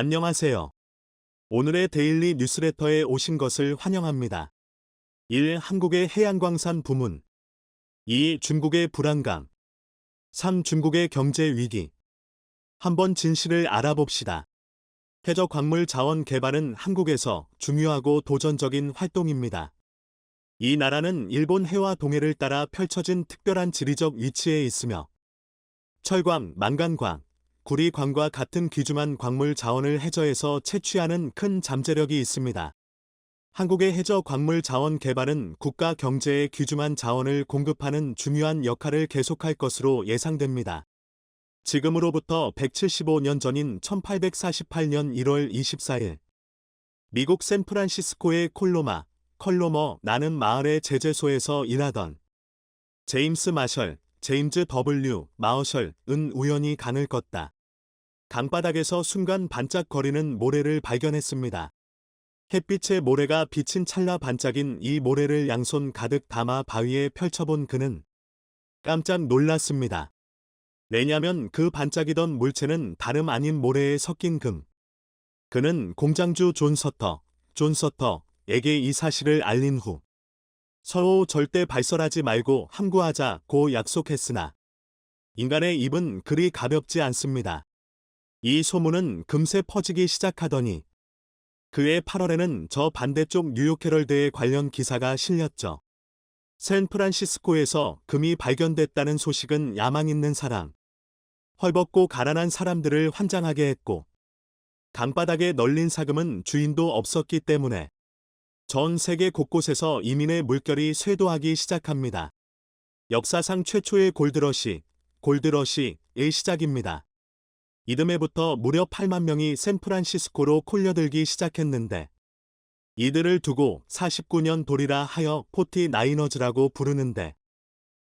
안녕하세요. 오늘의 데일리 뉴스레터에 오신 것을 환영합니다. 1. 한국의 해양광산 부문. 2. 중국의 불안감. 3. 중국의 경제 위기. 한번 진실을 알아봅시다. 해저 광물 자원 개발은 한국에서 중요하고 도전적인 활동입니다. 이 나라는 일본 해와 동해를 따라 펼쳐진 특별한 지리적 위치에 있으며 철광, 만간광, 구리광과 같은 귀중한 광물 자원을 해저에서 채취하는 큰 잠재력이 있습니다. 한국의 해저 광물 자원 개발은 국가 경제에 귀중한 자원을 공급하는 중요한 역할을 계속할 것으로 예상됩니다. 지금으로부터 175년 전인 1848년 1월 24일, 미국 샌프란시스코의 컬로머라는 마을의 제재소에서 일하던 제임스 마셜, 제임즈 W. 마어셜은 우연히 강을 걷다 강바닥에서 순간 반짝거리는 모래를 발견했습니다. 햇빛의 모래가 비친 찰나 반짝인 이 모래를 양손 가득 담아 바위에 펼쳐본 그는 깜짝 놀랐습니다. 왜냐면 그 반짝이던 물체는 다름 아닌 모래에 섞인 금. 그는 공장주 존 서터에게 이 사실을 알린 후 서로 절대 발설하지 말고 함구하자고 약속했으나 인간의 입은 그리 가볍지 않습니다. 이 소문은 금세 퍼지기 시작하더니 그해 8월에는 저 반대쪽 뉴욕 헤럴드에 관련 기사가 실렸죠. 샌프란시스코에서 금이 발견됐다는 소식은 야망 있는 사랑, 헐벗고 가난한 사람들을 환장하게 했고 강바닥에 널린 사금은 주인도 없었기 때문에 전 세계 곳곳에서 이민의 물결이 쇄도하기 시작합니다. 역사상 최초의 골드러시의 시작입니다. 이듬해부터 무려 8만 명이 샌프란시스코로 콜려들기 시작했는데 이들을 두고 49년 돌이라 하여 49ers라고 부르는데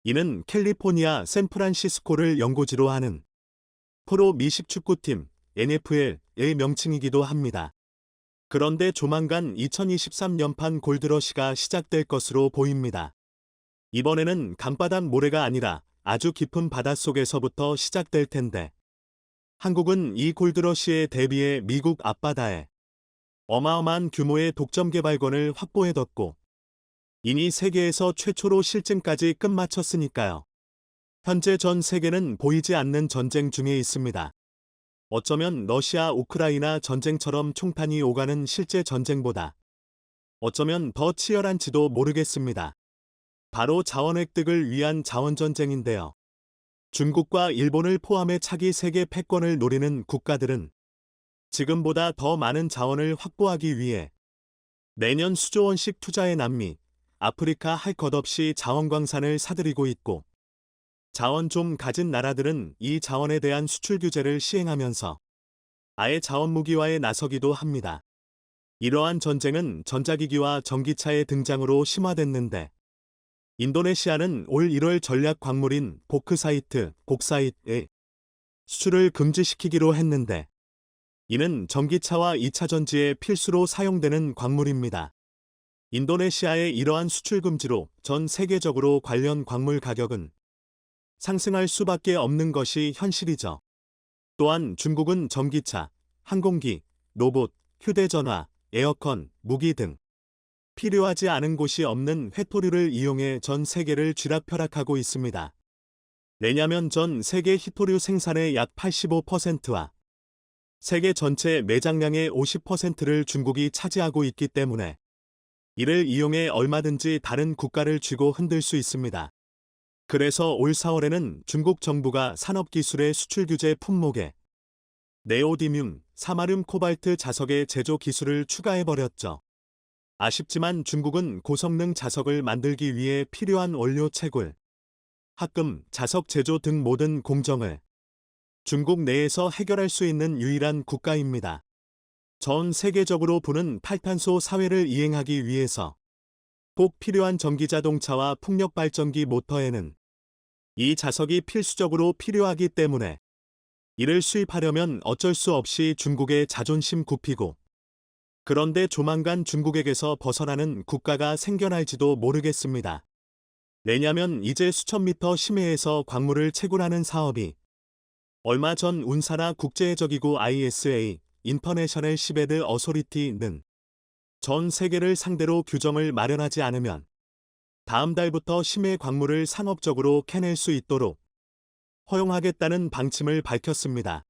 이는 캘리포니아 샌프란시스코를 연고지로 하는 프로 미식축구팀 NFL의 명칭이기도 합니다. 그런데 조만간 2023년판 골드러시가 시작될 것으로 보입니다. 이번에는 강바닥 모래가 아니라 아주 깊은 바닷속에서부터 시작될 텐데 한국은 이 골드러시에 대비해 미국 앞바다에 어마어마한 규모의 독점 개발권을 확보해뒀고 이니 세계에서 최초로 실증까지 끝마쳤으니까요. 현재 전 세계는 보이지 않는 전쟁 중에 있습니다. 어쩌면 러시아 우크라이나 전쟁처럼 총탄이 오가는 실제 전쟁보다 어쩌면 더 치열한지도 모르겠습니다. 바로 자원 획득을 위한 자원전쟁인데요. 중국과 일본을 포함해 차기 세계 패권을 노리는 국가들은 지금보다 더 많은 자원을 확보하기 위해 매년 수조 원씩 투자해 남미, 아프리카 할 것 없이 자원광산을 사들이고 있고 자원 좀 가진 나라들은 이 자원에 대한 수출 규제를 시행하면서 아예 자원무기화에 나서기도 합니다. 이러한 전쟁은 전자기기와 전기차의 등장으로 심화됐는데 인도네시아는 올 1월 전략 광물인 복사이트의 수출을 금지시키기로 했는데 이는 전기차와 2차 전지에 필수로 사용되는 광물입니다. 인도네시아의 이러한 수출 금지로 전 세계적으로 관련 광물 가격은 상승할 수밖에 없는 것이 현실이죠. 또한 중국은 전기차, 항공기, 로봇, 휴대전화, 에어컨, 무기 등 필요하지 않은 곳이 없는 회토류를 이용해 전 세계를 쥐락펴락하고 있습니다. 왜냐면 전 세계 희토류 생산의 약 85%와 세계 전체 매장량의 50%를 중국이 차지하고 있기 때문에 이를 이용해 얼마든지 다른 국가를 쥐고 흔들 수 있습니다. 그래서 올 4월에는 중국 정부가 산업기술의 수출 규제 품목에 네오디뮴, 사마륨 코발트 자석의 제조 기술을 추가해버렸죠. 아쉽지만 중국은 고성능 자석을 만들기 위해 필요한 원료 채굴, 합금, 자석 제조 등 모든 공정을 중국 내에서 해결할 수 있는 유일한 국가입니다. 전 세계적으로 부는 탈탄소 사회를 이행하기 위해서 꼭 필요한 전기자동차와 풍력발전기 모터에는 이 자석이 필수적으로 필요하기 때문에 이를 수입하려면 어쩔 수 없이 중국의 자존심 굽히고 그런데 조만간 중국에게서 벗어나는 국가가 생겨날지도 모르겠습니다. 왜냐면 이제 수천 미터 심해에서 광물을 채굴하는 사업이 얼마 전 운사나 국제해적기구 ISA의 인터내셔널 시베드 어소리티는 전 세계를 상대로 규정을 마련하지 않으면 다음 달부터 심해 광물을 상업적으로 캐낼 수 있도록 허용하겠다는 방침을 밝혔습니다.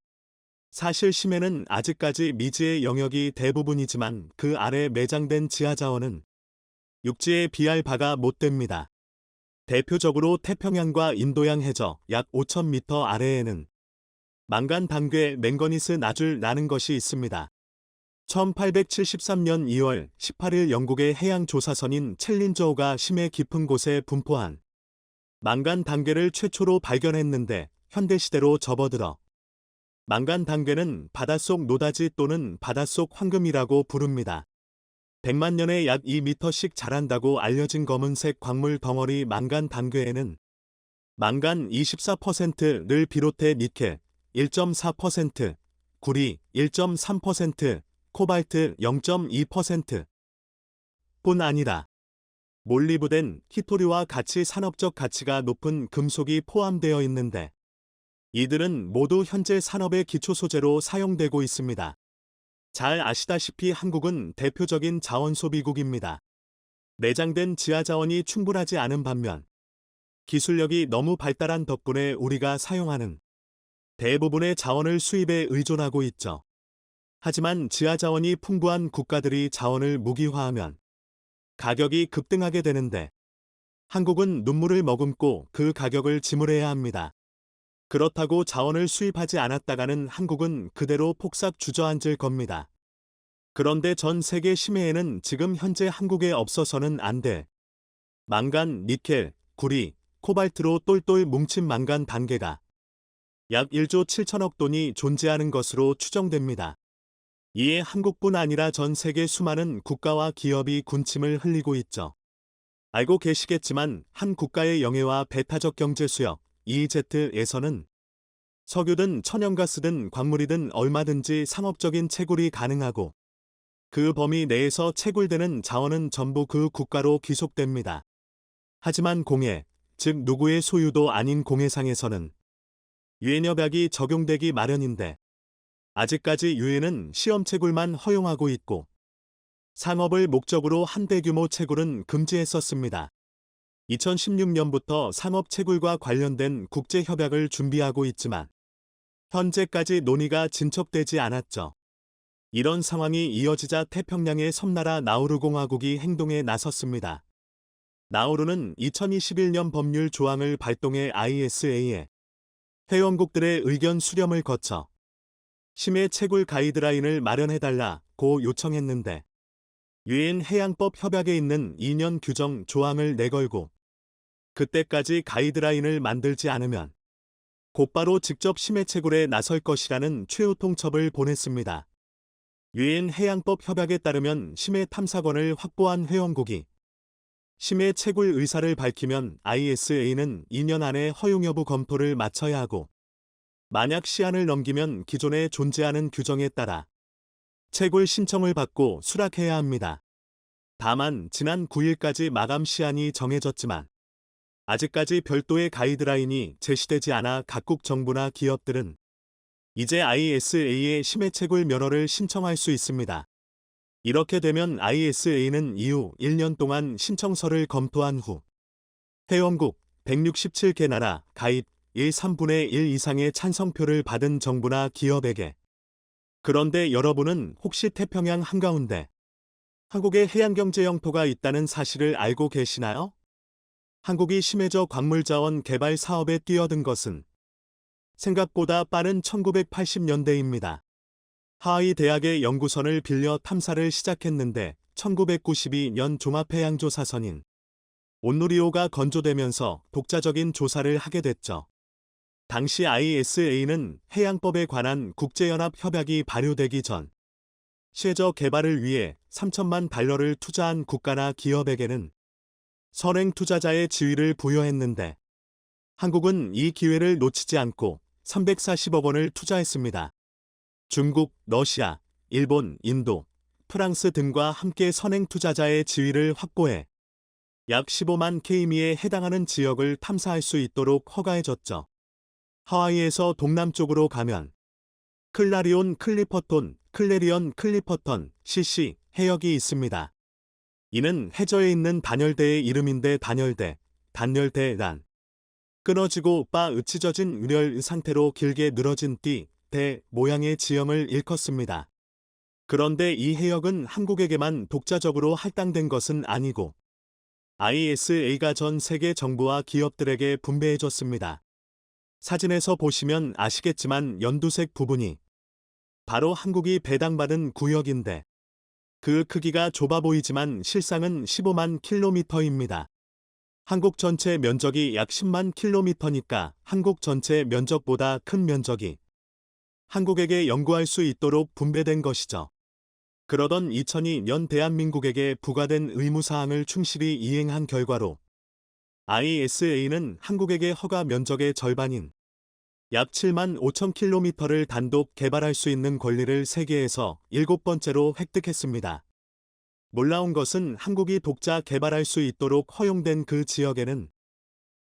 사실 심해는 아직까지 미지의 영역이 대부분이지만 그 아래 매장된 지하자원은 육지에 비할 바가 못 됩니다. 대표적으로 태평양과 인도양 해저 약 5,000m 아래에는 망간 단괴 맹거니스 나줄라는 것이 있습니다. 1873년 2월 18일 영국의 해양조사선인 챌린저호가 심해 깊은 곳에 분포한 망간 단괴를 최초로 발견했는데 현대시대로 접어들어 망간 단괴는 바닷속 노다지 또는 바닷속 황금이라고 부릅니다. 100만 년에 약 2m씩 자란다고 알려진 검은색 광물 덩어리 망간 단괴에는 망간 24%를 비롯해 니켈 1.4%, 구리 1.3%, 코발트 0.2% 뿐 아니라 몰리브덴, 히토류와 같이 산업적 가치가 높은 금속이 포함되어 있는데 이들은 모두 현재 산업의 기초 소재로 사용되고 있습니다. 잘 아시다시피 한국은 대표적인 자원 소비국입니다. 내장된 지하자원이 충분하지 않은 반면 기술력이 너무 발달한 덕분에 우리가 사용하는 대부분의 자원을 수입에 의존하고 있죠. 하지만 지하자원이 풍부한 국가들이 자원을 무기화하면 가격이 급등하게 되는데 한국은 눈물을 머금고 그 가격을 지불해야 합니다. 그렇다고 자원을 수입하지 않았다가는 한국은 그대로 폭삭 주저앉을 겁니다. 그런데 전 세계 심해에는 지금 현재 한국에 없어서는 안 돼. 망간, 니켈, 구리, 코발트로 똘똘 뭉친 망간 단계가 약 1조 7천억 돈이 존재하는 것으로 추정됩니다. 이에 한국뿐 아니라 전 세계 수많은 국가와 기업이 군침을 흘리고 있죠. 알고 계시겠지만 한 국가의 영해와 배타적 경제 수역 EEZ에서는 석유든 천연가스든 광물이든 얼마든지 상업적인 채굴이 가능하고 그 범위 내에서 채굴되는 자원은 전부 그 국가로 귀속됩니다. 하지만 공해, 즉 누구의 소유도 아닌 공해상에서는 유해협약이 적용되기 마련인데 아직까지 유해는 시험 채굴만 허용하고 있고 상업을 목적으로 한 대규모 채굴은 금지했었습니다. 2016년부터 상업 채굴과 관련된 국제협약을 준비하고 있지만 현재까지 논의가 진척되지 않았죠. 이런 상황이 이어지자 태평양의 섬나라 나우루 공화국이 행동에 나섰습니다. 나우루는 2021년 법률 조항을 발동해 ISA에 회원국들의 의견 수렴을 거쳐 심해 채굴 가이드라인을 마련해달라고 요청했는데 유엔 해양법 협약에 있는 2년 규정 조항을 내걸고 그때까지 가이드라인을 만들지 않으면 곧바로 직접 심해 채굴에 나설 것이라는 최후 통첩을 보냈습니다. 유엔 해양법 협약에 따르면 심해 탐사권을 확보한 회원국이 심해 채굴 의사를 밝히면 ISA는 2년 안에 허용 여부 검토를 마쳐야 하고 만약 시한을 넘기면 기존에 존재하는 규정에 따라 채굴 신청을 받고 수락해야 합니다. 다만 지난 9일까지 마감 시한이 정해졌지만 아직까지 별도의 가이드라인이 제시되지 않아 각국 정부나 기업들은 이제 ISA의 심해 채굴 면허를 신청할 수 있습니다. 이렇게 되면 ISA는 이후 1년 동안 신청서를 검토한 후 회원국 167개 나라 가입 3분의 1 이상의 찬성표를 받은 정부나 기업에게 그런데 여러분은 혹시 태평양 한가운데 한국의 해양경제 영토가 있다는 사실을 알고 계시나요? 한국이 심해저 광물자원 개발 사업에 뛰어든 것은 생각보다 빠른 1980년대입니다. 하와이 대학의 연구선을 빌려 탐사를 시작했는데 1992년 종합해양조사선인 온누리호가 건조되면서 독자적인 조사를 하게 됐죠. 당시 ISA는 해양법에 관한 국제연합 협약이 발효되기 전 쉐저 개발을 위해 3천만 달러를 투자한 국가나 기업에게는 선행 투자자의 지위를 부여했는데 한국은 이 기회를 놓치지 않고 340억 원을 투자했습니다. 중국, 러시아, 일본, 인도, 프랑스 등과 함께 선행 투자자의 지위를 확보해 약 15만 K미에 해당하는 지역을 탐사할 수 있도록 허가해줬죠. 하와이에서 동남쪽으로 가면 클라리온, 클리퍼톤, 클레리언 클리퍼턴 CC 해역이 있습니다. 이는 해저에 있는 단열대의 이름인데 단열대란 끊어지고 으치져진 의렬 상태로 길게 늘어진 대 모양의 지형을 일컫습니다. 그런데 이 해역은 한국에게만 독자적으로 할당된 것은 아니고 ISA가 전 세계 정부와 기업들에게 분배해줬습니다. 사진에서 보시면 아시겠지만 연두색 부분이 바로 한국이 배당받은 구역인데 그 크기가 좁아 보이지만 실상은 15만 킬로미터입니다. 한국 전체 면적이 약 10만 킬로미터니까 한국 전체 면적보다 큰 면적이 한국에게 연구할 수 있도록 분배된 것이죠. 그러던 2002년 대한민국에게 부과된 의무사항을 충실히 이행한 결과로 ISA는 한국에게 허가 면적의 절반인 약 7만 5천 킬로미터를 단독 개발할 수 있는 권리를 세계에서 7번째로 획득했습니다. 놀라운 것은 한국이 독자 개발할 수 있도록 허용된 그 지역에는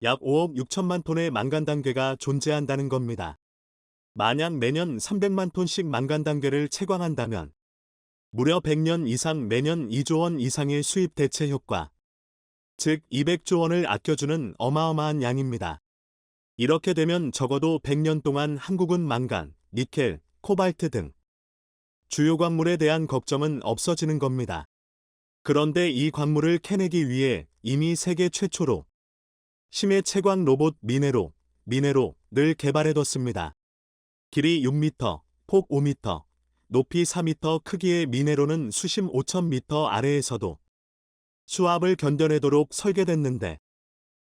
약 5억 6천만 톤의 망간단괴가 존재한다는 겁니다. 만약 매년 300만 톤씩 망간단괴를 채광한다면 무려 100년 이상 매년 2조 원 이상의 수입 대체 효과, 즉 200조 원을 아껴주는 어마어마한 양입니다. 이렇게 되면 적어도 100년 동안 한국은 망간, 니켈, 코발트 등 주요 광물에 대한 걱정은 없어지는 겁니다. 그런데 이 광물을 캐내기 위해 이미 세계 최초로 심해 채광 로봇 미네로를 개발해뒀습니다. 길이 6m, 폭 5m, 높이 4m 크기의 미네로는 수심 5,000m 아래에서도 수압을 견뎌내도록 설계됐는데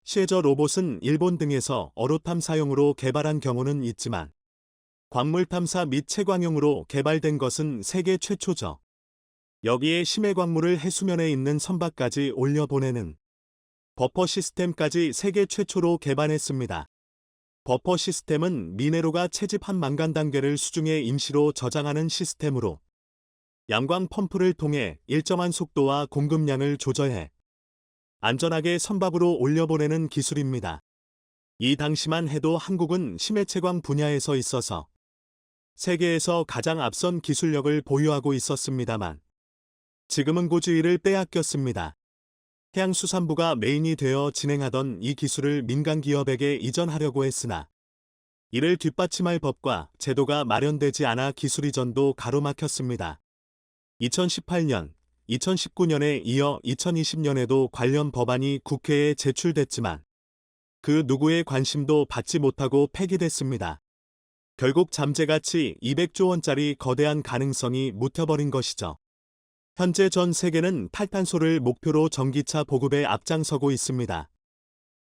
실제 로봇은 일본 등에서 어로탐 사용으로 개발한 경우는 있지만 광물 탐사 및 채광용으로 개발된 것은 세계 최초죠. 여기에 심해 광물을 해수면에 있는 선박까지 올려보내는 버퍼 시스템까지 세계 최초로 개발했습니다. 버퍼 시스템은 미네로가 채집한 망간단괴를 수중에 임시로 저장하는 시스템으로 양광 펌프를 통해 일정한 속도와 공급량을 조절해 안전하게 선박으로 올려보내는 기술입니다. 이 당시만 해도 한국은 심해 채광 분야에서 있어서 세계에서 가장 앞선 기술력을 보유하고 있었습니다만 지금은 고지위를 빼앗겼습니다. 해양수산부가 메인이 되어 진행하던 이 기술을 민간 기업에게 이전하려고 했으나 이를 뒷받침할 법과 제도가 마련되지 않아 기술 이전도 가로막혔습니다. 2018년, 2019년에 이어 2020년에도 관련 법안이 국회에 제출됐지만 그 누구의 관심도 받지 못하고 폐기됐습니다. 결국 잠재가치 200조 원짜리 거대한 가능성이 묻혀버린 것이죠. 현재 전 세계는 탈탄소를 목표로 전기차 보급에 앞장서고 있습니다.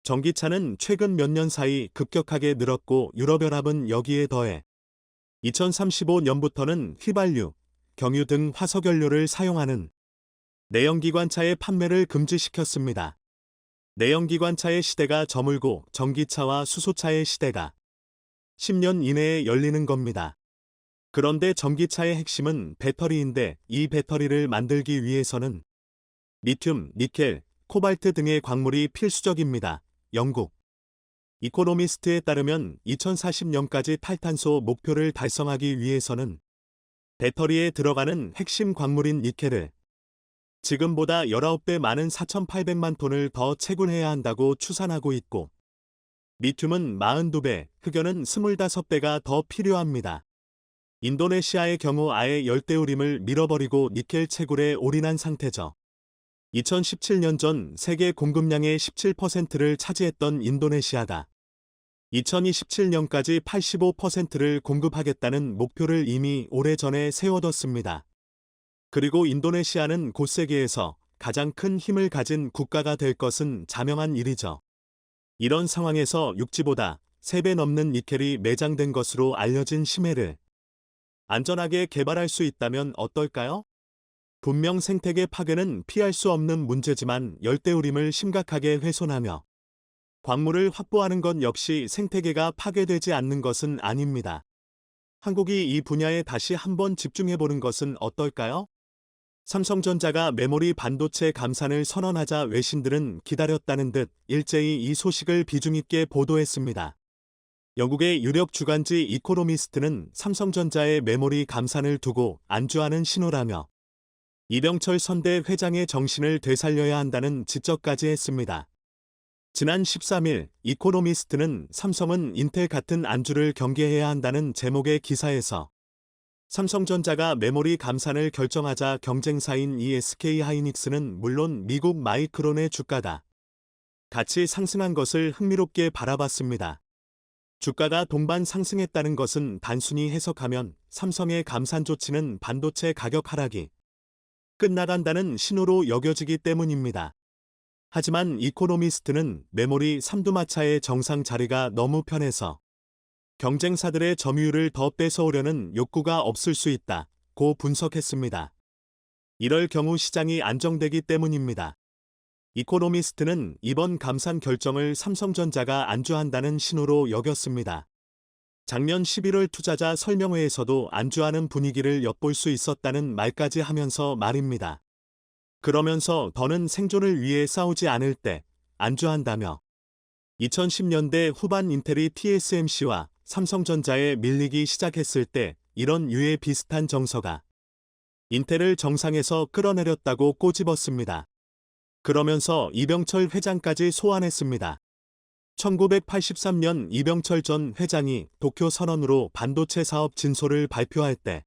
전기차는 최근 몇 년 사이 급격하게 늘었고 유럽연합은 여기에 더해 2035년부터는 휘발유, 경유 등 화석연료를 사용하는 내연기관차의 판매를 금지시켰습니다. 내연기관차의 시대가 저물고 전기차와 수소차의 시대가 10년 이내에 열리는 겁니다. 그런데 전기차의 핵심은 배터리인데 이 배터리를 만들기 위해서는 리튬, 니켈, 코발트 등의 광물이 필수적입니다. 영국 이코노미스트에 따르면 2040년까지 탈탄소 목표를 달성하기 위해서는 배터리에 들어가는 핵심 광물인 니켈을 지금보다 19배 많은 4,800만 톤을 더 채굴해야 한다고 추산하고 있고 리튬은 42배, 흑연은 25배가 더 필요합니다. 인도네시아의 경우 아예 열대우림을 밀어버리고 니켈 채굴에 올인한 상태죠. 2017년 전 세계 공급량의 17%를 차지했던 인도네시아가 2027년까지 85%를 공급하겠다는 목표를 이미 오래전에 세워뒀습니다. 그리고 인도네시아는 곧 세계에서 가장 큰 힘을 가진 국가가 될 것은 자명한 일이죠. 이런 상황에서 육지보다 3배 넘는 니켈이 매장된 것으로 알려진 심해를 안전하게 개발할 수 있다면 어떨까요? 분명 생태계 파괴는 피할 수 없는 문제지만 열대우림을 심각하게 훼손하며 광물을 확보하는 것 역시 생태계가 파괴되지 않는 것은 아닙니다. 한국이 이 분야에 다시 한번 집중해보는 것은 어떨까요? 삼성전자가 메모리 반도체 감산을 선언하자 외신들은 기다렸다는 듯 일제히 이 소식을 비중 있게 보도했습니다. 영국의 유력 주간지 이코노미스트는 삼성전자의 메모리 감산을 두고 안주하는 신호라며 이병철 선대 회장의 정신을 되살려야 한다는 지적까지 했습니다. 지난 13일 이코노미스트는 삼성은 인텔 같은 안주를 경계해야 한다는 제목의 기사에서 삼성전자가 메모리 감산을 결정하자 경쟁사인 SK 하이닉스는 물론 미국 마이크론의 주가다 같이 상승한 것을 흥미롭게 바라봤습니다. 주가가 동반 상승했다는 것은 단순히 해석하면 삼성의 감산 조치는 반도체 가격 하락이 끝나간다는 신호로 여겨지기 때문입니다. 하지만 이코노미스트는 메모리 삼두마차의 정상 자리가 너무 편해서 경쟁사들의 점유율을 더 뺏어오려는 욕구가 없을 수 있다고 분석했습니다. 이럴 경우 시장이 안정되기 때문입니다. 이코노미스트는 이번 감산 결정을 삼성전자가 안주한다는 신호로 여겼습니다. 작년 11월 투자자 설명회에서도 안주하는 분위기를 엿볼 수 있었다는 말까지 하면서 말입니다. 그러면서 더는 생존을 위해 싸우지 않을 때 안주한다며 2010년대 후반 인텔이 TSMC와 삼성전자에 밀리기 시작했을 때 이런 유의 비슷한 정서가 인텔을 정상에서 끌어내렸다고 꼬집었습니다. 그러면서 이병철 회장까지 소환했습니다. 1983년 이병철 전 회장이 도쿄 선언으로 반도체 사업 진솔을 발표할 때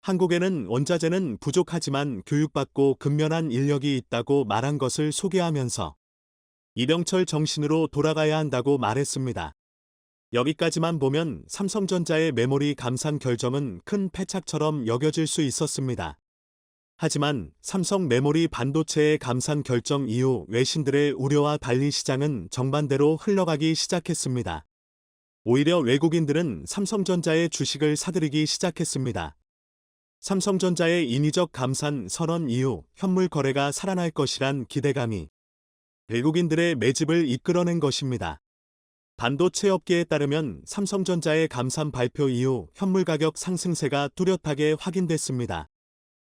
한국에는 원자재는 부족하지만 교육받고 근면한 인력이 있다고 말한 것을 소개하면서 이병철 정신으로 돌아가야 한다고 말했습니다. 여기까지만 보면 삼성전자의 메모리 감산 결정은 큰 패착처럼 여겨질 수 있었습니다. 하지만 삼성 메모리 반도체의 감산 결정 이후 외신들의 우려와 달리 시장은 정반대로 흘러가기 시작했습니다. 오히려 외국인들은 삼성전자의 주식을 사들이기 시작했습니다. 삼성전자의 인위적 감산 선언 이후 현물 거래가 살아날 것이란 기대감이 외국인들의 매집을 이끌어낸 것입니다. 반도체 업계에 따르면 삼성전자의 감산 발표 이후 현물 가격 상승세가 뚜렷하게 확인됐습니다.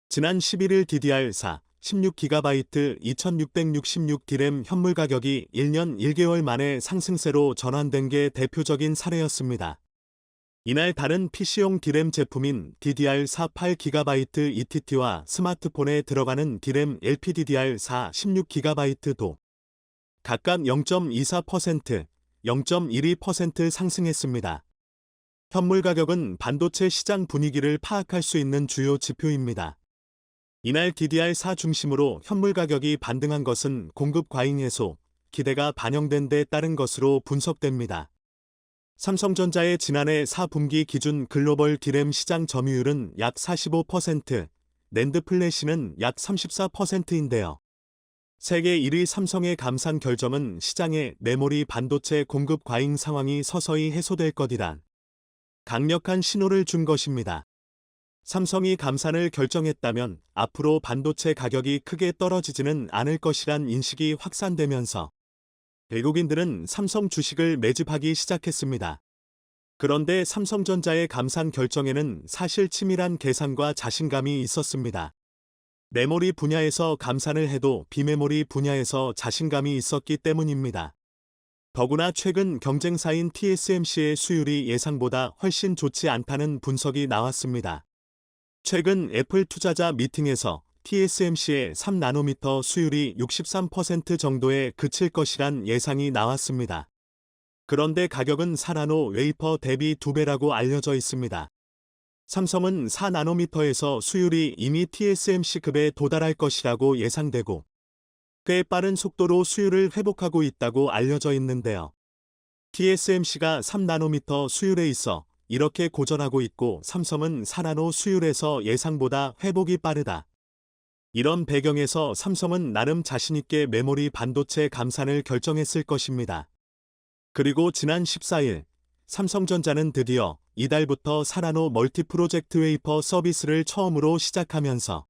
지난 11일 DDR4 16GB 2666 D램 현물 가격이 1년 1개월 만에 상승세로 전환된 게 대표적인 사례였습니다. 이날 다른 PC용 D램 제품인 DDR4 8GB ETT와 스마트폰에 들어가는 D램 LPDDR4 16GB도 각각 0.24%, 0.12% 상승했습니다. 현물 가격은 반도체 시장 분위기를 파악할 수 있는 주요 지표입니다. 이날 DDR4 중심으로 현물 가격이 반등한 것은 공급 과잉 해소, 기대가 반영된 데 따른 것으로 분석됩니다. 삼성전자의 지난해 4분기 기준 글로벌 D램 시장 점유율은 약 45%, 낸드 플래시는 약 34%인데요. 세계 1위 삼성의 감산 결정은 시장에 메모리 반도체 공급 과잉 상황이 서서히 해소될 것이란 강력한 신호를 준 것입니다. 삼성이 감산을 결정했다면 앞으로 반도체 가격이 크게 떨어지지는 않을 것이란 인식이 확산되면서 외국인들은 삼성 주식을 매집하기 시작했습니다. 그런데 삼성전자의 감산 결정에는 사실 치밀한 계산과 자신감이 있었습니다. 메모리 분야에서 감산을 해도 비메모리 분야에서 자신감이 있었기 때문입니다. 더구나 최근 경쟁사인 TSMC의 수율이 예상보다 훨씬 좋지 않다는 분석이 나왔습니다. 최근 애플 투자자 미팅에서 TSMC의 3나노미터 수율이 63% 정도에 그칠 것이란 예상이 나왔습니다. 그런데 가격은 4나노 웨이퍼 대비 2배라고 알려져 있습니다. 삼성은 4나노미터에서 수율이 이미 TSMC급에 도달할 것이라고 예상되고 꽤 빠른 속도로 수율을 회복하고 있다고 알려져 있는데요. TSMC가 3나노미터 수율에 있어 이렇게 고전하고 있고 삼성은 4나노 수율에서 예상보다 회복이 빠르다. 이런 배경에서 삼성은 나름 자신있게 메모리 반도체 감산을 결정했을 것입니다. 그리고 지난 14일 삼성전자는 드디어 이달부터 4나노 멀티 프로젝트 웨이퍼 서비스를 처음으로 시작하면서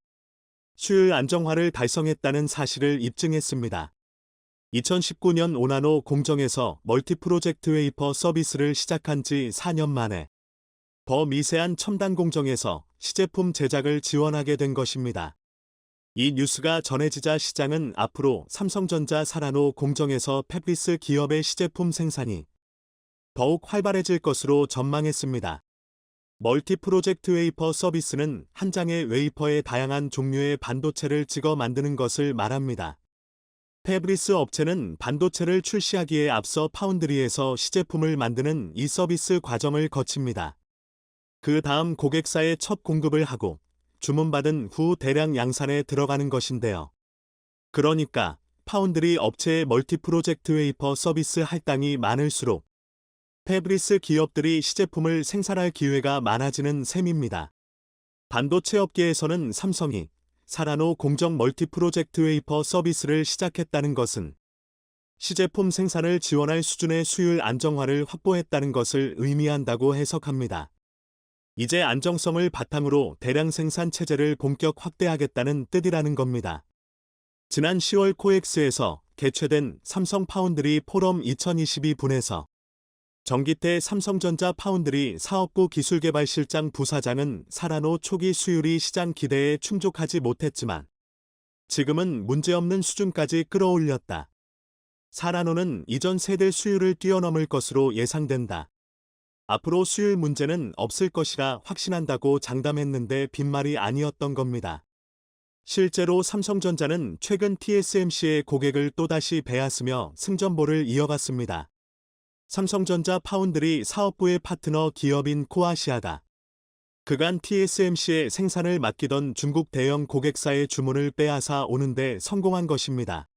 수율 안정화를 달성했다는 사실을 입증했습니다. 2019년 5나노 공정에서 멀티 프로젝트 웨이퍼 서비스를 시작한 지 4년 만에 더 미세한 첨단 공정에서 시제품 제작을 지원하게 된 것입니다. 이 뉴스가 전해지자 시장은 앞으로 삼성전자 4나노 공정에서 팹리스 기업의 시제품 생산이 더욱 활발해질 것으로 전망했습니다. 멀티 프로젝트 웨이퍼 서비스는 한 장의 웨이퍼에 다양한 종류의 반도체를 찍어 만드는 것을 말합니다. 패브리스 업체는 반도체를 출시하기에 앞서 파운드리에서 시제품을 만드는 이 서비스 과정을 거칩니다. 그 다음 고객사에 첫 공급을 하고 주문받은 후 대량 양산에 들어가는 것인데요. 그러니까 파운드리 업체의 멀티 프로젝트 웨이퍼 서비스 할당이 많을수록 패브리스 기업들이 시제품을 생산할 기회가 많아지는 셈입니다. 반도체 업계에서는 삼성이 사라노 공정 멀티 프로젝트 웨이퍼 서비스를 시작했다는 것은 시제품 생산을 지원할 수준의 수율 안정화를 확보했다는 것을 의미한다고 해석합니다. 이제 안정성을 바탕으로 대량 생산 체제를 본격 확대하겠다는 뜻이라는 겁니다. 지난 10월 코엑스에서 개최된 삼성 파운드리 포럼 2022 분에서 정기태 삼성전자 파운드리 사업부 기술개발실장 부사장은 사라노 초기 수율이 시장 기대에 충족하지 못했지만 지금은 문제없는 수준까지 끌어올렸다. 사라노는 이전 세대 수율을 뛰어넘을 것으로 예상된다. 앞으로 수율 문제는 없을 것이라 확신한다고 장담했는데 빈말이 아니었던 겁니다. 실제로 삼성전자는 최근 TSMC의 고객을 또다시 베앗으며 승전보를 이어갔습니다. 삼성전자 파운드리 사업부의 파트너 기업인 코아시아가 그간 TSMC의 생산을 맡기던 중국 대형 고객사의 주문을 빼앗아 오는데 성공한 것입니다.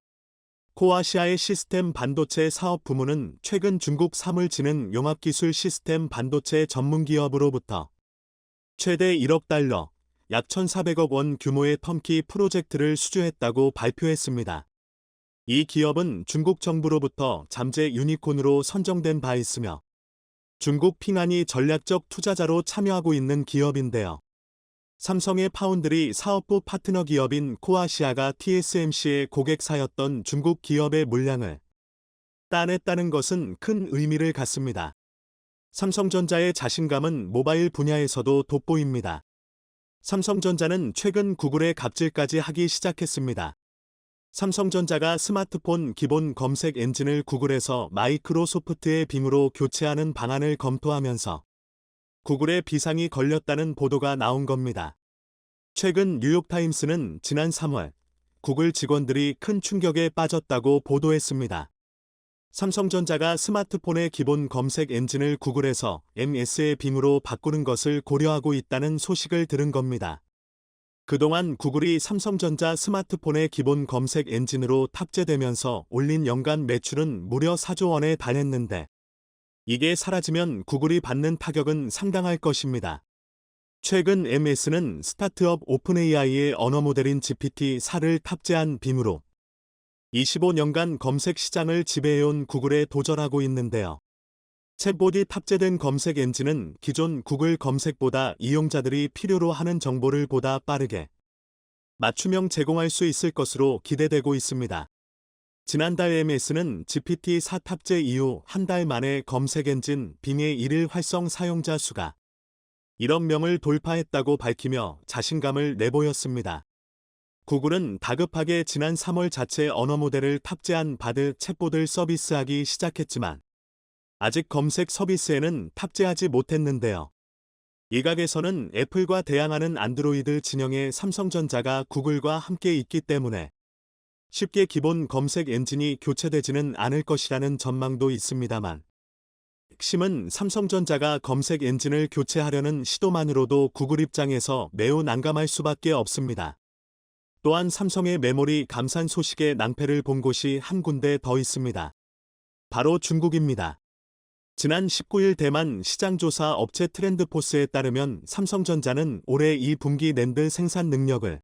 코아시아의 시스템 반도체 사업 부문은 최근 중국 사물지능 용합기술 시스템 반도체 전문기업으로부터 최대 1억 달러, 약 1,400억 원 규모의 텀키 프로젝트를 수주했다고 발표했습니다. 이 기업은 중국 정부로부터 잠재 유니콘으로 선정된 바 있으며 중국 핑안이 전략적 투자자로 참여하고 있는 기업인데요. 삼성의 파운드리 사업부 파트너 기업인 코아시아가 TSMC의 고객사였던 중국 기업의 물량을 따냈다는 것은 큰 의미를 갖습니다. 삼성전자의 자신감은 모바일 분야에서도 돋보입니다. 삼성전자는 최근 구글의 갑질까지 하기 시작했습니다. 삼성전자가 스마트폰 기본 검색 엔진을 구글에서 마이크로소프트의 빔으로 교체하는 방안을 검토하면서 구글에 비상이 걸렸다는 보도가 나온 겁니다. 최근 뉴욕타임스는 지난 3월 구글 직원들이 큰 충격에 빠졌다고 보도했습니다. 삼성전자가 스마트폰의 기본 검색 엔진을 구글에서 MS의 빔으로 바꾸는 것을 고려하고 있다는 소식을 들은 겁니다. 그동안 구글이 삼성전자 스마트폰의 기본 검색 엔진으로 탑재되면서 올린 연간 매출은 무려 4조 원에 달했는데 이게 사라지면 구글이 받는 타격은 상당할 것입니다. 최근 MS는 스타트업 오픈AI의 언어 모델인 GPT-4를 탑재한 빔으로 25년간 검색 시장을 지배해온 구글에 도전하고 있는데요. 챗봇이 탑재된 검색 엔진은 기존 구글 검색보다 이용자들이 필요로 하는 정보를 보다 빠르게 맞춤형 제공할 수 있을 것으로 기대되고 있습니다. 지난달 MS는 GPT-4 탑재 이후 한 달 만에 검색 엔진 빙의 일일 활성 사용자 수가 1억 명을 돌파했다고 밝히며 자신감을 내보였습니다. 구글은 다급하게 지난 3월 자체 언어 모델을 탑재한 바드 챗봇을 서비스하기 시작했지만 아직 검색 서비스에는 탑재하지 못했는데요. 일각에서는 애플과 대항하는 안드로이드 진영의 삼성전자가 구글과 함께 있기 때문에 쉽게 기본 검색 엔진이 교체되지는 않을 것이라는 전망도 있습니다만 핵심은 삼성전자가 검색 엔진을 교체하려는 시도만으로도 구글 입장에서 매우 난감할 수밖에 없습니다. 또한 삼성의 메모리 감산 소식에 낭패를 본 곳이 한 군데 더 있습니다. 바로 중국입니다. 지난 19일 대만 시장조사 업체 트렌드포스에 따르면 삼성전자는 올해 2분기 낸드 생산 능력을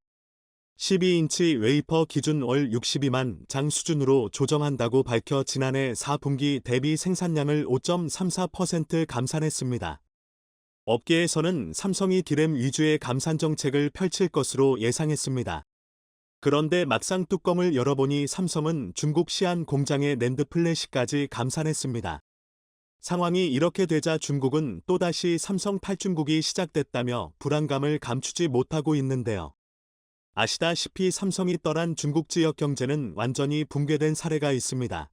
12인치 웨이퍼 기준 월 62만 장 수준으로 조정한다고 밝혀 지난해 4분기 대비 생산량을 5.34% 감산했습니다. 업계에서는 삼성이 디램 위주의 감산 정책을 펼칠 것으로 예상했습니다. 그런데 막상 뚜껑을 열어보니 삼성은 중국 시안 공장의 낸드 플래시까지 감산했습니다. 상황이 이렇게 되자 중국은 또다시 삼성 탈중국이 시작됐다며 불안감을 감추지 못하고 있는데요. 아시다시피 삼성이 떠난 중국 지역 경제는 완전히 붕괴된 사례가 있습니다.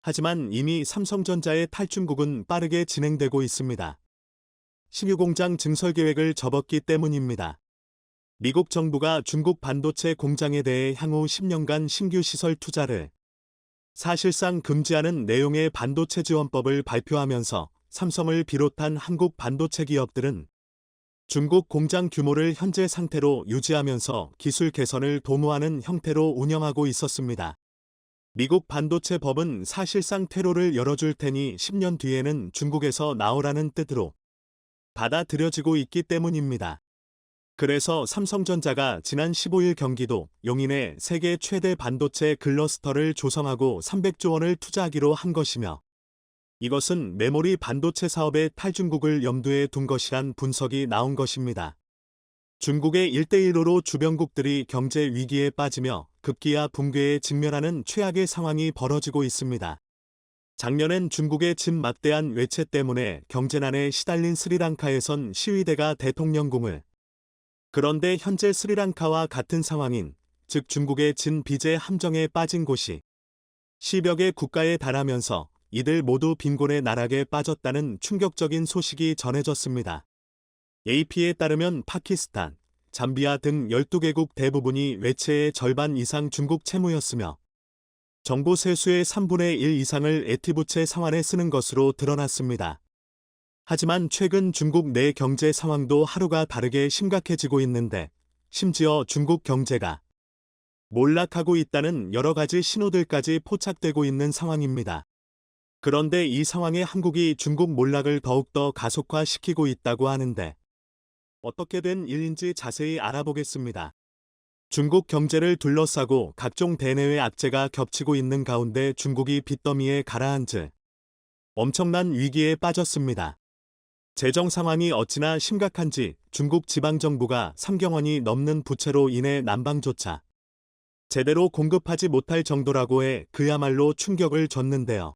하지만 이미 삼성전자의 탈중국은 빠르게 진행되고 있습니다. 신규 공장 증설 계획을 접었기 때문입니다. 미국 정부가 중국 반도체 공장에 대해 향후 10년간 신규 시설 투자를 사실상 금지하는 내용의 반도체 지원법을 발표하면서 삼성을 비롯한 한국 반도체 기업들은 중국 공장 규모를 현재 상태로 유지하면서 기술 개선을 도모하는 형태로 운영하고 있었습니다. 미국 반도체 법은 사실상 퇴로를 열어줄 테니 10년 뒤에는 중국에서 나오라는 뜻으로 받아들여지고 있기 때문입니다. 그래서 삼성전자가 지난 15일 경기도 용인에 세계 최대 반도체 클러스터를 조성하고 300조 원을 투자하기로 한 것이며 이것은 메모리 반도체 사업의 탈중국을 염두에 둔 것이란 분석이 나온 것입니다. 중국의 1대1로 주변국들이 경제 위기에 빠지며 급기야 붕괴에 직면하는 최악의 상황이 벌어지고 있습니다. 작년엔 중국의 진막대한 외채 때문에 경제난에 시달린 스리랑카에선 시위대가 대통령궁을 그런데 현재 스리랑카와 같은 상황인 즉 중국의 진비제 함정에 빠진 곳이 10여 개 국가에 달하면서 이들 모두 빈곤의 나락에 빠졌다는 충격적인 소식이 전해졌습니다. AP에 따르면 파키스탄, 잠비아 등 12개국 대부분이 외채의 절반 이상 중국 채무였으며 정부 세수의 3분의 1 이상을 액티브채 상환에 쓰는 것으로 드러났습니다. 하지만 최근 중국 내 경제 상황도 하루가 다르게 심각해지고 있는데 심지어 중국 경제가 몰락하고 있다는 여러 가지 신호들까지 포착되고 있는 상황입니다. 그런데 이 상황에 한국이 중국 몰락을 더욱더 가속화시키고 있다고 하는데 어떻게 된 일인지 자세히 알아보겠습니다. 중국 경제를 둘러싸고 각종 대내외 악재가 겹치고 있는 가운데 중국이 빚더미에 가라앉을 엄청난 위기에 빠졌습니다. 재정 상황이 어찌나 심각한지 중국 지방정부가 3경 원이 넘는 부채로 인해 난방조차 제대로 공급하지 못할 정도라고 해 그야말로 충격을 줬는데요.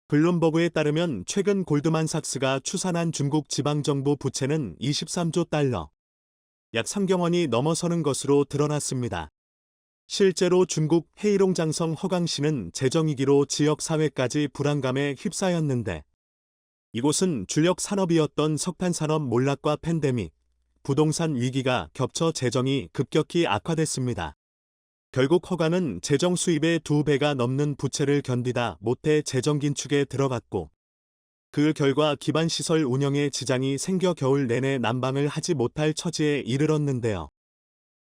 블룸버그에 따르면 최근 골드만삭스가 추산한 중국 지방정부 부채는 23조 달러, 약 3경 원이 넘어서는 것으로 드러났습니다. 실제로 중국 헤이롱장성 허강시는 재정위기로 지역사회까지 불안감에 휩싸였는데 이곳은 주력 산업이었던 석탄산업 몰락과 팬데믹, 부동산 위기가 겹쳐 재정이 급격히 악화됐습니다. 결국 허가는 재정 수입의 2배가 넘는 부채를 견디다 못해 재정 긴축에 들어갔고 그 결과 기반시설 운영에 지장이 생겨 겨울 내내 난방을 하지 못할 처지에 이르렀는데요.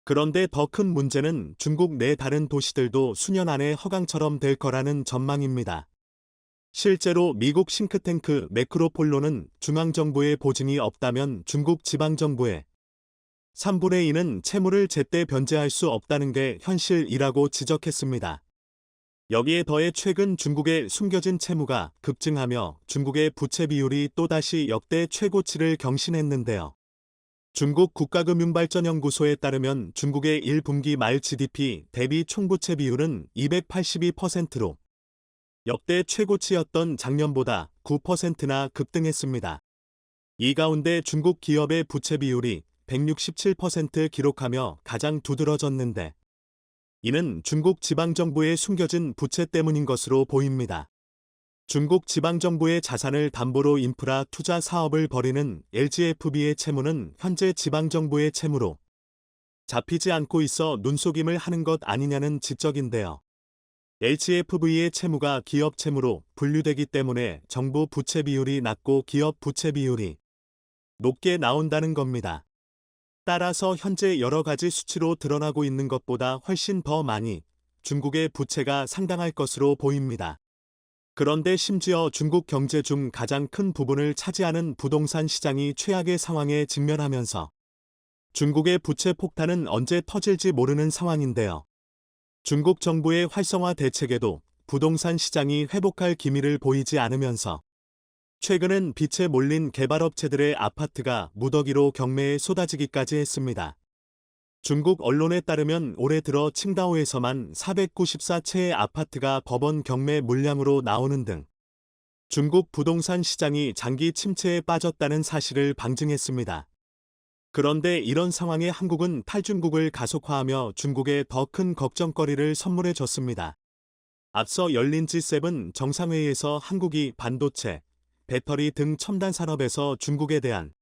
그런데 더 큰 문제는 중국 내 다른 도시들도 수년 안에 허강처럼 될 거라는 전망입니다. 실제로 미국 싱크탱크 매크로폴로는 중앙정부의 보증이 없다면 중국 지방정부의 3분의 2는 채무를 제때 변제할 수 없다는 게 현실이라고 지적했습니다. 여기에 더해 최근 중국의 숨겨진 채무가 급증하며 중국의 부채 비율이 또다시 역대 최고치를 경신했는데요. 중국 국가금융발전연구소에 따르면 중국의 1분기 말 GDP 대비 총부채 비율은 282%로 역대 최고치였던 작년보다 9%나 급등했습니다. 이 가운데 중국 기업의 부채 비율이 167% 기록하며 가장 두드러졌는데 이는 중국 지방정부의 숨겨진 부채 때문인 것으로 보입니다. 중국 지방정부의 자산을 담보로 인프라 투자 사업을 벌이는 LGFB의 채무는 현재 지방정부의 채무로 잡히지 않고 있어 눈속임을 하는 것 아니냐는 지적인데요. LGFV의 채무가 기업 채무로 분류되기 때문에 정부 부채 비율이 낮고 기업 부채 비율이 높게 나온다는 겁니다. 따라서 현재 여러 가지 수치로 드러나고 있는 것보다 훨씬 더 많이 중국의 부채가 상당할 것으로 보입니다. 그런데 심지어 중국 경제 중 가장 큰 부분을 차지하는 부동산 시장이 최악의 상황에 직면하면서 중국의 부채 폭탄은 언제 터질지 모르는 상황인데요. 중국 정부의 활성화 대책에도 부동산 시장이 회복할 기미를 보이지 않으면서 최근엔 빛에 몰린 개발업체들의 아파트가 무더기로 경매에 쏟아지기까지 했습니다. 중국 언론에 따르면 올해 들어 칭다오에서만 494채의 아파트가 법원 경매 물량으로 나오는 등 중국 부동산 시장이 장기 침체에 빠졌다는 사실을 방증했습니다. 그런데 이런 상황에 한국은 탈중국을 가속화하며 중국에 더 큰 걱정거리를 선물해 줬습니다. 앞서 열린 G7 정상회의에서 한국이 반도체, 배터리 등 첨단 산업에서 중국에 대한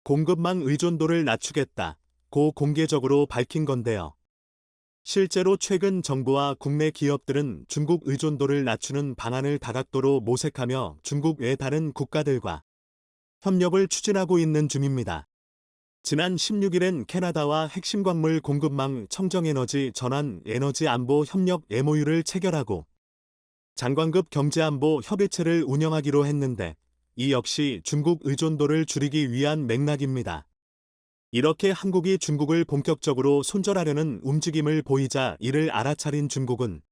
공급망 의존도를 낮추겠다고 공개적으로 밝힌 건데요. 실제로 최근 정부와 국내 기업들은 중국 의존도를 낮추는 방안을 다각도로 모색하며 중국 외 다른 국가들과 협력을 추진하고 있는 중입니다. 지난 16일엔 캐나다와 핵심 광물 공급망 청정에너지 전환 에너지 안보 협력 MOU를 체결하고 장관급 경제안보 협의체를 운영하기로 했는데 이 역시 중국 의존도를 줄이기 위한 맥락입니다. 이렇게 한국이 중국을 본격적으로 손절하려는 움직임을 보이자 이를 알아차린 중국은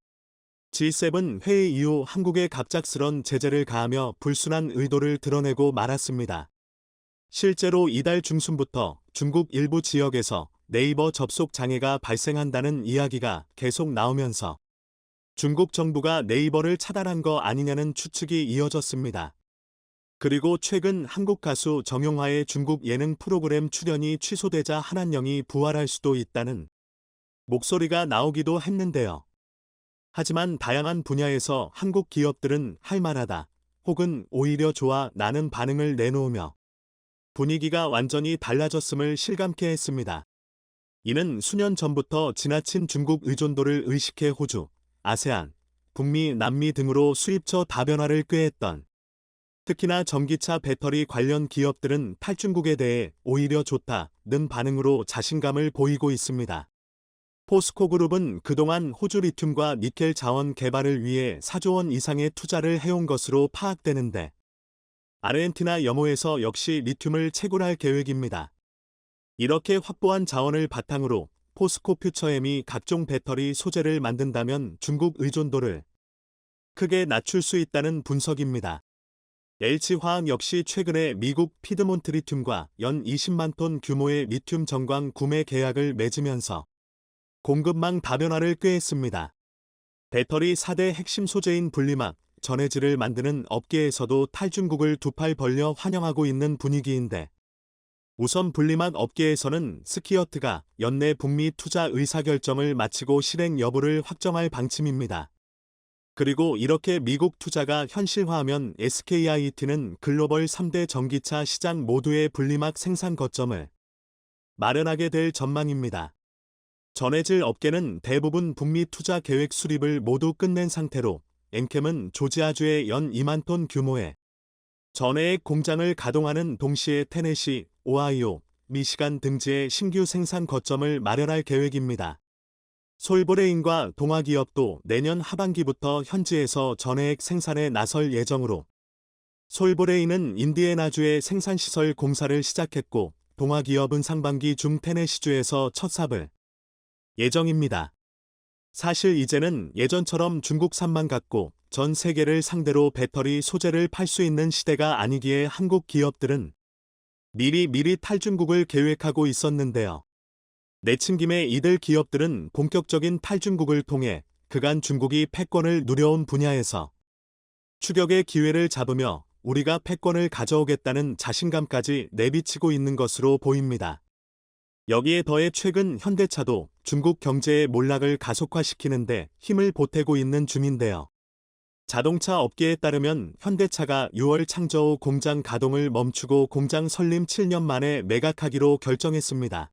G7 회의 이후 한국에 갑작스런 제재를 가하며 불순한 의도를 드러내고 말았습니다. 실제로 이달 중순부터 중국 일부 지역에서 네이버 접속 장애가 발생한다는 이야기가 계속 나오면서 중국 정부가 네이버를 차단한 거 아니냐는 추측이 이어졌습니다. 그리고 최근 한국 가수 정용화의 중국 예능 프로그램 출연이 취소되자 한한령이 부활할 수도 있다는 목소리가 나오기도 했는데요. 하지만 다양한 분야에서 한국 기업들은 할 만하다 혹은 오히려 좋아 라는 반응을 내놓으며 분위기가 완전히 달라졌음을 실감케 했습니다. 이는 수년 전부터 지나친 중국 의존도를 의식해 호주, 아세안, 북미, 남미 등으로 수입처 다변화를 꾀했던 특히나 전기차 배터리 관련 기업들은 탈중국에 대해 오히려 좋다는 반응으로 자신감을 보이고 있습니다. 포스코그룹은 그동안 호주 리튬과 니켈 자원 개발을 위해 4조 원 이상의 투자를 해온 것으로 파악되는데 아르헨티나 염호에서 역시 리튬을 채굴할 계획입니다. 이렇게 확보한 자원을 바탕으로 포스코 퓨처엠이 각종 배터리 소재를 만든다면 중국 의존도를 크게 낮출 수 있다는 분석입니다. LG화학 역시 최근에 미국 피드몬트 리튬과 연 20만 톤 규모의 리튬 정광 구매 계약을 맺으면서 공급망 다변화를 꾀했습니다. 배터리 4대 핵심 소재인 분리막, 전해질을 만드는 업계에서도 탈중국을 두 팔 벌려 환영하고 있는 분위기인데 우선 분리막 업계에서는 스키어트가 연내 북미 투자 의사결정을 마치고 실행 여부를 확정할 방침입니다. 그리고 이렇게 미국 투자가 현실화하면 SKIET는 글로벌 3대 전기차 시장 모두의 분리막 생산 거점을 마련하게 될 전망입니다. 전해질 업계는 대부분 북미 투자 계획 수립을 모두 끝낸 상태로 엔캠은 조지아주의 연 2만 톤 규모의 전해액 공장을 가동하는 동시에 테네시, 오하이오, 미시간 등지에 신규 생산 거점을 마련할 계획입니다. 솔브레인과 동아기업도 내년 하반기부터 현지에서 전해액 생산에 나설 예정으로 솔브레인은 인디애나주에 생산시설 공사를 시작했고 동아기업은 상반기 중 테네시주에서 첫 삽을 예정입니다. 사실 이제는 예전처럼 중국산만 갖고 전 세계를 상대로 배터리 소재를 팔 수 있는 시대가 아니기에 한국 기업들은 미리 탈중국을 계획하고 있었는데요. 내친 김에 이들 기업들은 본격적인 탈중국을 통해 그간 중국이 패권을 누려온 분야에서 추격의 기회를 잡으며 우리가 패권을 가져오겠다는 자신감까지 내비치고 있는 것으로 보입니다. 여기에 더해 최근 현대차도 중국 경제의 몰락을 가속화시키는데 힘을 보태고 있는 중인데요. 자동차 업계에 따르면 현대차가 6월 창저우 공장 가동을 멈추고 공장 설립 7년 만에 매각하기로 결정했습니다.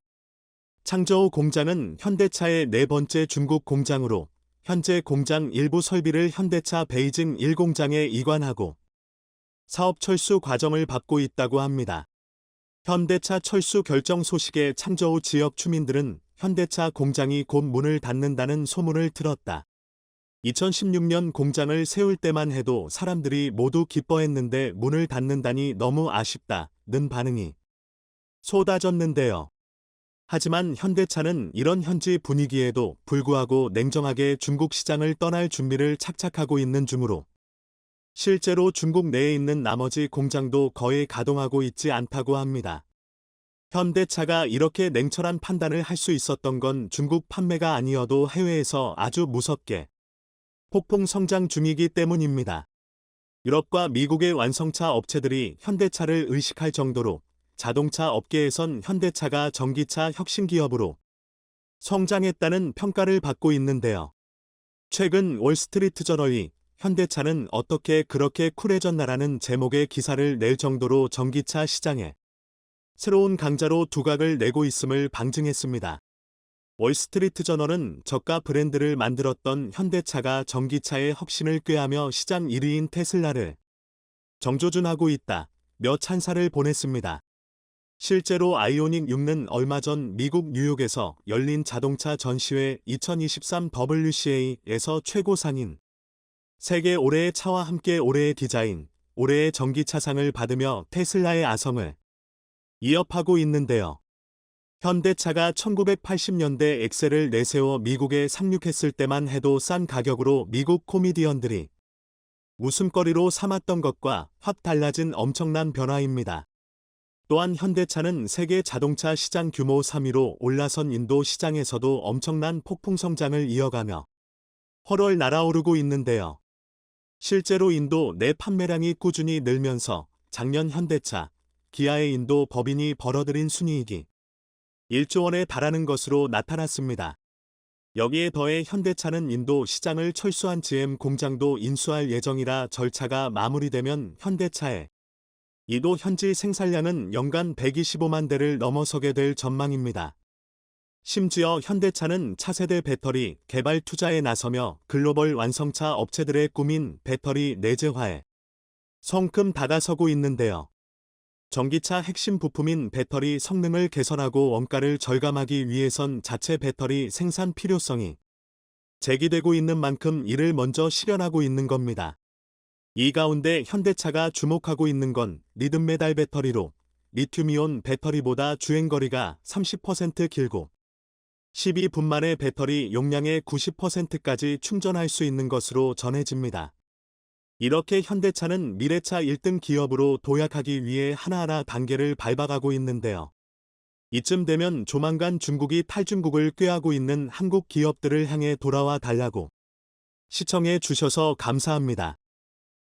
창저우 공장은 현대차의 네 번째 중국 공장으로 현재 공장 일부 설비를 현대차 베이징 1공장에 이관하고 사업 철수 과정을 밟고 있다고 합니다. 현대차 철수 결정 소식에 창저우 지역 주민들은 현대차 공장이 곧 문을 닫는다는 소문을 들었다. 2016년 공장을 세울 때만 해도 사람들이 모두 기뻐했는데 문을 닫는다니 너무 아쉽다는 반응이 쏟아졌는데요. 하지만 현대차는 이런 현지 분위기에도 불구하고 냉정하게 중국 시장을 떠날 준비를 착착하고 있는 중으로 실제로 중국 내에 있는 나머지 공장도 거의 가동하고 있지 않다고 합니다. 현대차가 이렇게 냉철한 판단을 할 수 있었던 건 중국 판매가 아니어도 해외에서 아주 무섭게 폭풍 성장 중이기 때문입니다. 유럽과 미국의 완성차 업체들이 현대차를 의식할 정도로 자동차 업계에선 현대차가 전기차 혁신 기업으로 성장했다는 평가를 받고 있는데요. 최근 월스트리트저널이 현대차는 어떻게 그렇게 쿨해졌나라는 제목의 기사를 낼 정도로 전기차 시장에 새로운 강자로 두각을 내고 있음을 방증했습니다. 월스트리트저널은 저가 브랜드를 만들었던 현대차가 전기차의 혁신을 꾀하며 시장 1위인 테슬라를 정조준하고 있다며 찬사를 보냈습니다. 실제로 아이오닉 6는 얼마 전 미국 뉴욕에서 열린 자동차 전시회 2023 WCA에서 최고상인 세계 올해의 차와 함께 올해의 디자인, 올해의 전기차상을 받으며 테슬라의 아성을 이어파고 있는데요. 현대차가 1980년대 엑셀을 내세워 미국에 상륙했을 때만 해도 싼 가격으로 미국 코미디언들이 웃음거리로 삼았던 것과 확 달라진 엄청난 변화입니다. 또한 현대차는 세계 자동차 시장 규모 3위로 올라선 인도 시장에서도 엄청난 폭풍 성장을 이어가며 훨훨 날아오르고 있는데요. 실제로 인도 내 판매량이 꾸준히 늘면서 작년 현대차, 기아의 인도 법인이 벌어들인 순이익이 1조 원에 달하는 것으로 나타났습니다. 여기에 더해 현대차는 인도 시장을 철수한 GM 공장도 인수할 예정이라 절차가 마무리되면 현대차의 이도 현지 생산량은 연간 125만 대를 넘어서게 될 전망입니다. 심지어 현대차는 차세대 배터리 개발 투자에 나서며 글로벌 완성차 업체들의 꿈인 배터리 내재화에 성큼 다가서고 있는데요. 전기차 핵심 부품인 배터리 성능을 개선하고 원가를 절감하기 위해선 자체 배터리 생산 필요성이 제기되고 있는 만큼 이를 먼저 실현하고 있는 겁니다. 이 가운데 현대차가 주목하고 있는 건 리튬메달 배터리로 리튬이온 배터리보다 주행거리가 30% 길고 12분 만에 배터리 용량의 90%까지 충전할 수 있는 것으로 전해집니다. 이렇게 현대차는 미래차 1등 기업으로 도약하기 위해 하나하나 단계를 밟아가고 있는데요. 이쯤 되면 조만간 중국이 탈중국을 꾀하고 있는 한국 기업들을 향해 돌아와 달라고 시청해 주셔서 감사합니다.